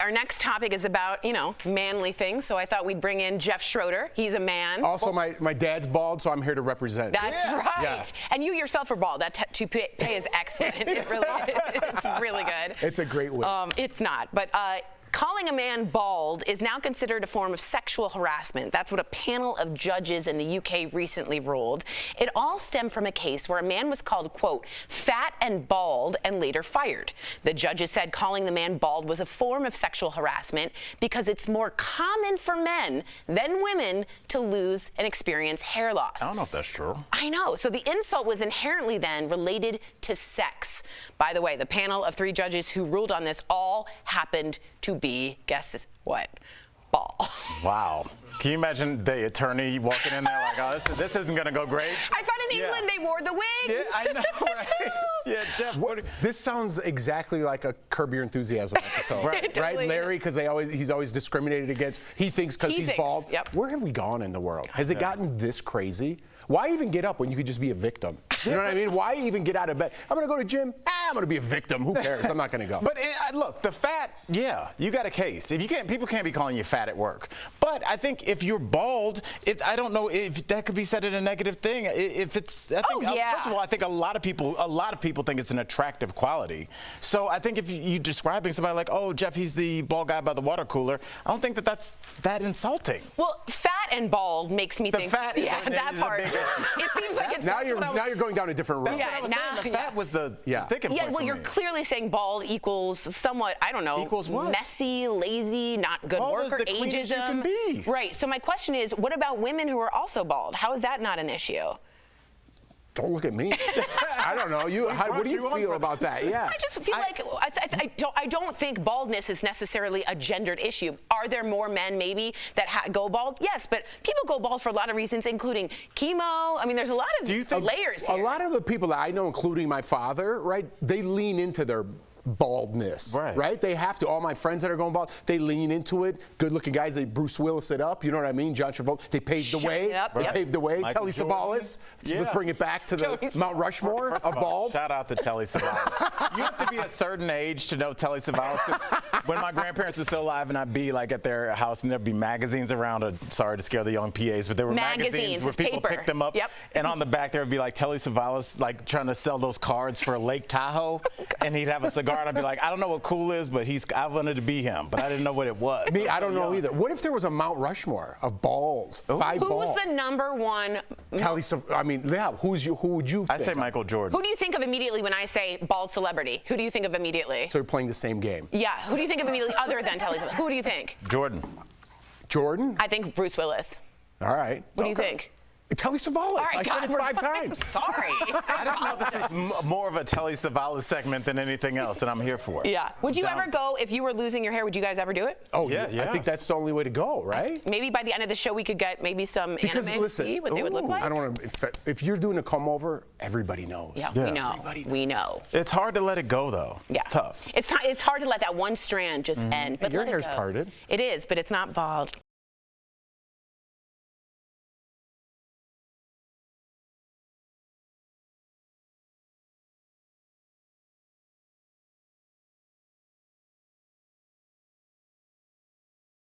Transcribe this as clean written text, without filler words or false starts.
our next topic is about, manly things. So I thought we'd bring in Jeff Schroeder. He's a man. Also, my dad's bald, so I'm here to represent. That's right. Yeah. And you yourself are bald. That toupee is excellent. It's really good. It's a great wig. It's not, but calling a man bald is now considered a form of sexual harassment. That's what a panel of judges in the UK recently ruled. It all stemmed from a case where a man was called, quote, fat and bald and later fired. The judges said calling the man bald was a form of sexual harassment because it's more common for men than women to lose and experience hair loss. I don't know if that's true. I know. So the insult was inherently then related to sex. By the way, the panel of 3 judges who ruled on this all happened to be, guess what? Bald. Wow. Can you imagine the attorney walking in there like, oh, this isn't going to go great? I thought in England they wore the wigs. Yeah, I know, right? Yeah, Jeff. This sounds exactly like a Curb Your Enthusiasm episode, Right. right? Larry, because he's always discriminated against. He thinks because he's bald. Yep. Where have we gone in the world? Has it gotten this crazy? Why even get up when you could just be a victim? You know what I mean? Why even get out of bed? I'm going to go to gym. I'm going to be a victim. Who cares? I'm not going to go. But look, the fat, yeah, you got a case. If you can't, people can't be calling you fat at work. But I think if you're bald, I don't know if that could be said as a negative thing. If it's, I think, first of all, I think a lot of people think it's an attractive quality. So I think if you're describing somebody like, oh, Jeff, he's the bald guy by the water cooler, I don't think that's that insulting. Well, fat and bald makes me think. Fat, that part. It seems like it's now you're going down a different road. Yeah, the fat was the sticking point. Yeah, well, you're clearly saying bald equals somewhat, I don't know, equals what? Messy, lazy, not good work, or ageism. You can be. Right. So my question is, what about women who are also bald? How is that not an issue? Don't look at me. I don't know. What do you feel about that? Yeah. I just feel like I don't think baldness is necessarily a gendered issue. Are there more men maybe that go bald? Yes, but people go bald for a lot of reasons, including chemo. I mean, there's a lot of layers here. A lot of the people that I know, including my father, right, they lean into their baldness, right? They have to. All my friends that are going bald, they lean into it. Good-looking guys, they Bruce Willis it up. You know what I mean? John Travolta. They paved the way. They paved the way. Telly Savalas. Let's bring it back to the Mount Rushmore of bald. Shout out to Telly Savalas. You have to be a certain age to know Telly Savalas. When my grandparents were still alive, and I'd be like at their house, and there'd be magazines around. Sorry to scare the young PAs, but there were magazines where people picked them up, and on the back there would be like Telly Savalas, like trying to sell those cards for Lake Tahoe, and he'd have a cigar. And I'd be like, I don't know what cool is, but I wanted to be him, but I didn't know what it was. I don't know either. What if there was a Mount Rushmore of bald? Who's the #1? Who would you think? I say Michael Jordan. Who do you think of immediately when I say bald celebrity? Who do you think of immediately? So you're playing the same game. Yeah. Who do you think of immediately other than Telly Savalas? Who do you think? Jordan. Jordan? I think Bruce Willis. All right. What do you think? Telly Savalas. Right, I said it 5 times. Sorry. I don't know. This is more of a Telly Savalas segment than anything else, and I'm here for it. Yeah. Would you ever go, if you were losing your hair, would you guys ever do it? Oh, yeah. I think that's the only way to go, right? Maybe by the end of the show, we could get maybe some anime to see what they would look like. I don't want to. If you're doing a come over, everybody knows. Yeah, we know. We know. It's hard to let it go, though. Yeah. It's tough. It's hard to let that one strand just end. But your hair's parted. It is, but it's not bald.